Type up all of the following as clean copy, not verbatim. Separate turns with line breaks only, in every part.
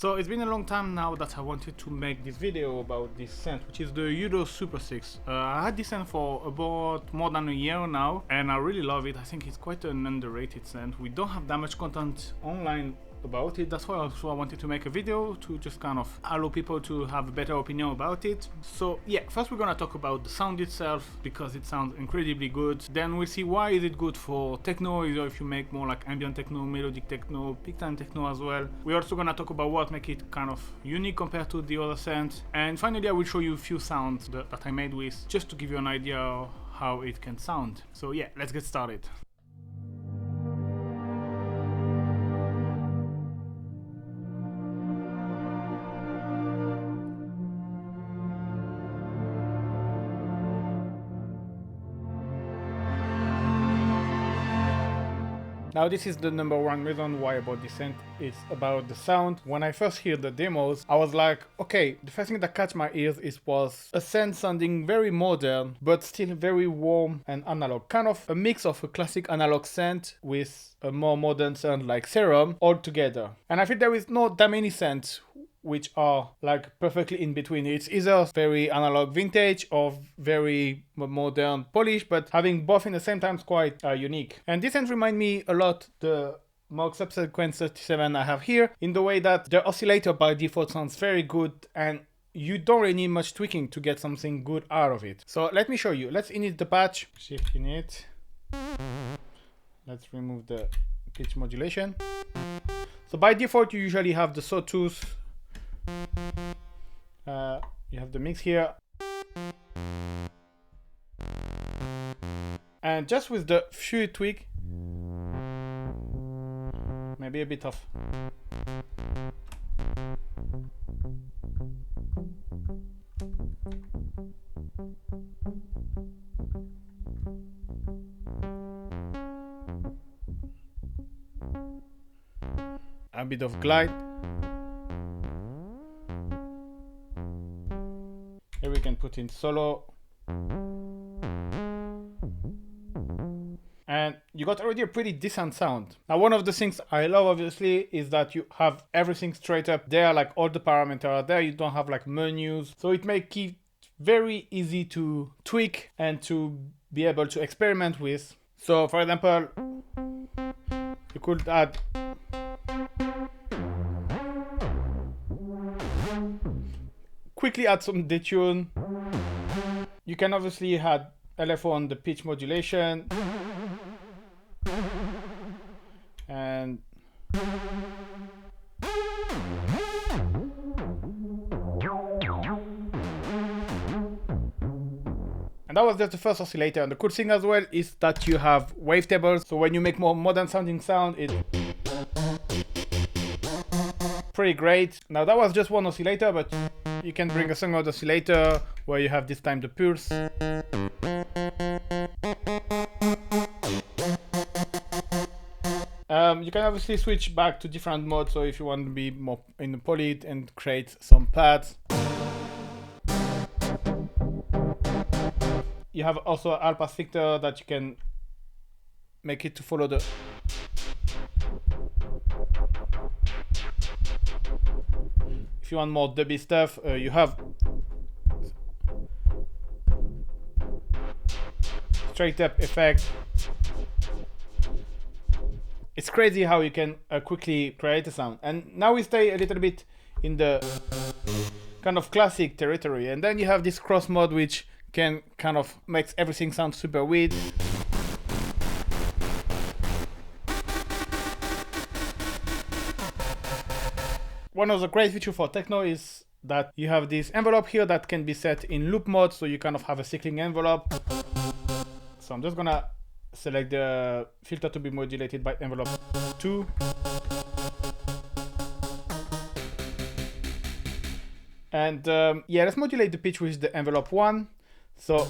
So it's been a long time now that I wanted to make this video about this synth, which is the UDO Super 6. I had this synth for about more than a year now, and I really love it. I think it's quite an underrated synth. We don't have that much content online about it. That's why also I wanted to make a video to just kind of allow people to have a better opinion about it. So yeah, first we're gonna talk about the sound itself, because it sounds incredibly good. Then we'll see why is it good for techno, either if you make more like ambient techno, melodic techno, peak time techno as well. We're also gonna talk about what make it kind of unique compared to the other synths. And finally I will show you a few sounds that I made with, just to give you an idea of how it can sound. So yeah, let's get started. Now this is the number one reason why I bought this synth. It's about the sound. When I first heard the demos, I was like, okay, the first thing that caught my ears was a synth sounding very modern, but still very warm and analog. Kind of a mix of a classic analog synth with a more modern sound like Serum all together. And I think there is not that many synths which are like perfectly in between. It's either very analog vintage or very modern polish, but having both in the same time is quite unique. And this synth reminds me a lot the Moog Subsequence 37 I have here, in the way that the oscillator by default sounds very good and you don't really need much tweaking to get something good out of it. So let me show you. Let's init the patch, shift init. Let's remove the pitch modulation. So by default you usually have the sawtooth. You have the mix here, and just with the few tweak, maybe a bit of glide. Here we can put in solo. And you got already a pretty decent sound. Now one of the things I love obviously is that you have everything straight up there, like all the parameters are there. You don't have like menus. So it makes it very easy to tweak and to be able to experiment with. So for example, you could add quickly add some detune. You can obviously add LFO on the pitch modulation, and that was just the first oscillator. And the cool thing as well is that you have wavetables, so when you make more modern sounding sound, it's pretty great. Now that was just one oscillator, but you can bring a second oscillator where you have this time the pulse. You can obviously switch back to different modes, so if you want to be more in the poly and create some pads. You have also an all-pass filter that you can make it to follow the if you want more dubby stuff, you have straight up effect. It's crazy how you can quickly create a sound. And now we stay a little bit in the kind of classic territory, and then you have this cross mode which can kind of makes everything sound super weird. One of the great features for techno is that you have this envelope here that can be set in loop mode, so you kind of have a cycling envelope. So I'm just gonna select the filter to be modulated by envelope 2. And yeah, let's modulate the pitch with the envelope 1. So,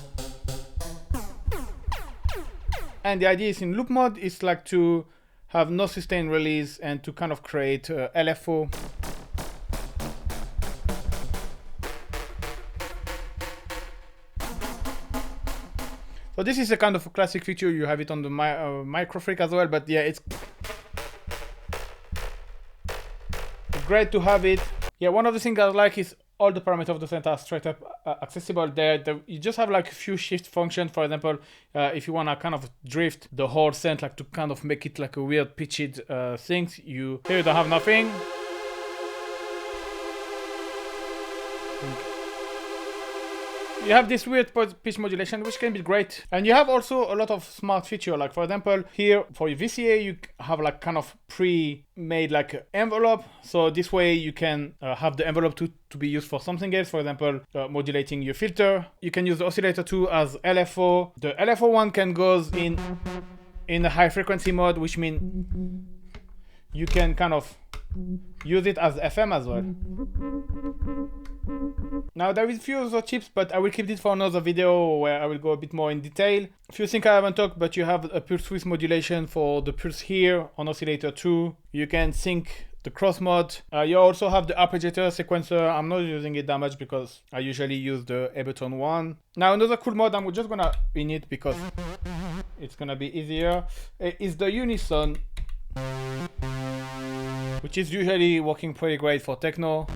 and the idea is in loop mode is like to have no sustain release and to kind of create LFO. So this is a kind of a classic feature. You have it on the Microfreak as well, but yeah, it's great to have it. Yeah, one of the things I like is all the parameters of the synth are straight up accessible there. You just have like a few shift functions. For example, if you want to kind of drift the whole synth, like to kind of make it like a weird pitched thing, here you don't have nothing. You have this weird pitch modulation, which can be great. And you have also a lot of smart feature. Like for example, here for your VCA, you have like kind of pre-made like envelope. So this way you can have the envelope to be used for something else. For example, modulating your filter. You can use the oscillator 2 as LFO. The LFO one can go in a high frequency mode, which means you can kind of use it as FM as well. Now there is a few other chips, but I will keep this for another video where I will go a bit more in detail. A few things I haven't talked, but you have a pulse width modulation for the pulse here on oscillator 2. You can sync the cross mode. You also have the arpeggiator sequencer. I'm not using it that much because I usually use the Ableton one. Now another cool mode, I'm just gonna in it because it's gonna be easier, is the unison, which is usually working pretty great for techno.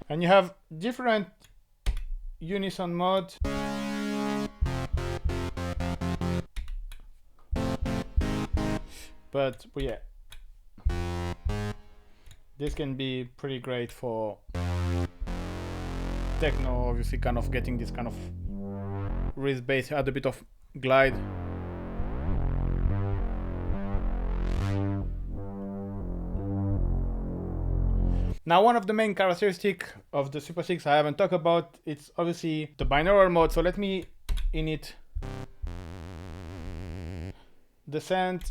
And you have different unison modes. But yeah, this can be pretty great for techno, obviously kind of getting this kind of wrist bass, add a bit of glide. Now, one of the main characteristics of the Super 6 I haven't talked about, it's obviously the binaural mode. So let me init the synth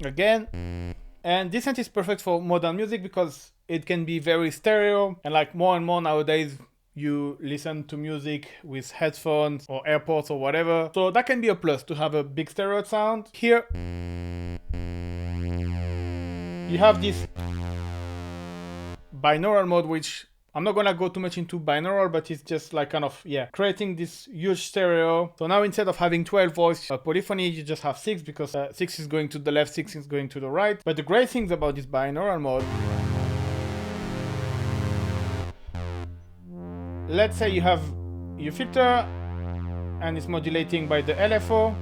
again. And this synth is perfect for modern music because it can be very stereo. And like more and more nowadays, you listen to music with headphones or AirPods or whatever. So that can be a plus to have a big stereo sound. Here, you have this binaural mode, which I'm not gonna go too much into binaural, but it's just like kind of, yeah, creating this huge stereo. So now instead of having 12 voice polyphony, you just have 6 because 6 is going to the left, 6 is going to the right. But the great things about this binaural mode, let's say you have your filter and it's modulating by the LFO.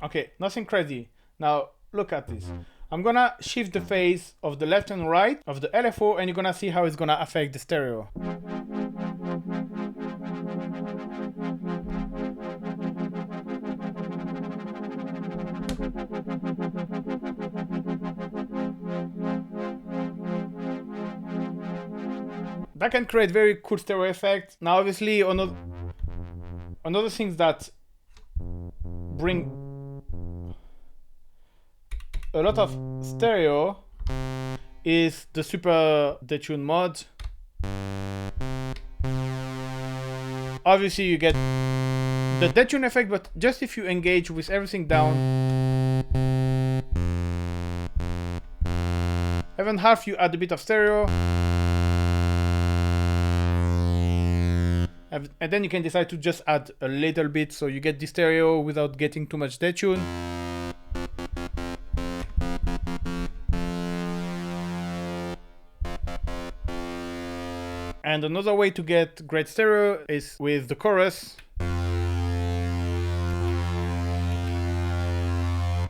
Okay, nothing crazy. Now look at this. I'm gonna shift the phase of the left and right of the LFO and you're gonna see how it's gonna affect the stereo. That can create very cool stereo effects. Now obviously another things that bring a lot of stereo is the super detune mode. Obviously you get the detune effect, but just if you engage with everything down, even half you add a bit of stereo, and then you can decide to just add a little bit so you get the stereo without getting too much detune. And another way to get great stereo is with the chorus.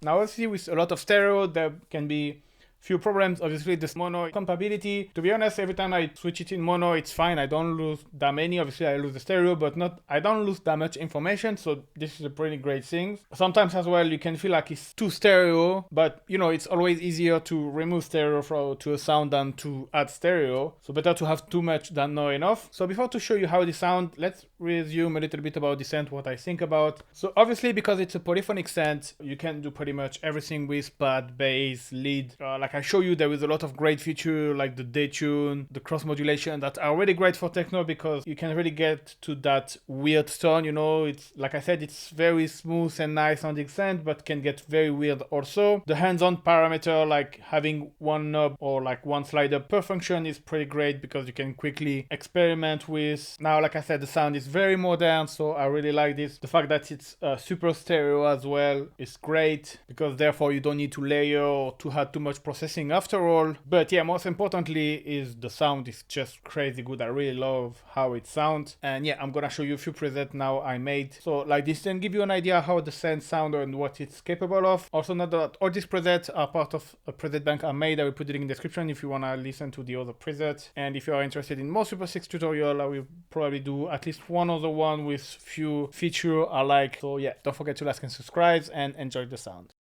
Now obviously with a lot of stereo there can be few problems. Obviously this mono compatibility, to be honest, every time I switch it in mono it's fine. I don't lose that many. Obviously I lose the stereo, but I don't lose that much information, so this is a pretty great thing. Sometimes as well you can feel like it's too stereo, but you know, it's always easier to remove stereo to a sound than to add stereo, so better to have too much than not enough. So before to show you how this sound, let's resume a little bit about the synth, what I think about. So obviously because it's a polyphonic synth, you can do pretty much everything with pad, bass, lead. Like like I show you, there is a lot of great features like the detune, the cross modulation that are really great for techno because you can really get to that weird tone, you know. It's like I said, it's very smooth and nice sounding synth, but can get very weird also. The hands-on parameter, like having one knob or like one slider per function, is pretty great because you can quickly experiment with. Now, like I said, the sound is very modern, so I really like this. The fact that it's super stereo as well is great because therefore you don't need to layer or to have too much processing after all. But yeah, most importantly is the sound is just crazy good. I really love how it sounds. And yeah, I'm gonna show you a few presets now I made. So like this can give you an idea how the synth sound and what it's capable of. Also, note that all these presets are part of a preset bank I made. I will put it in the description if you wanna listen to the other presets. And if you are interested in more Super 6 tutorial, I will probably do at least one other one with few feature I like. So yeah, don't forget to like and subscribe and enjoy the sound.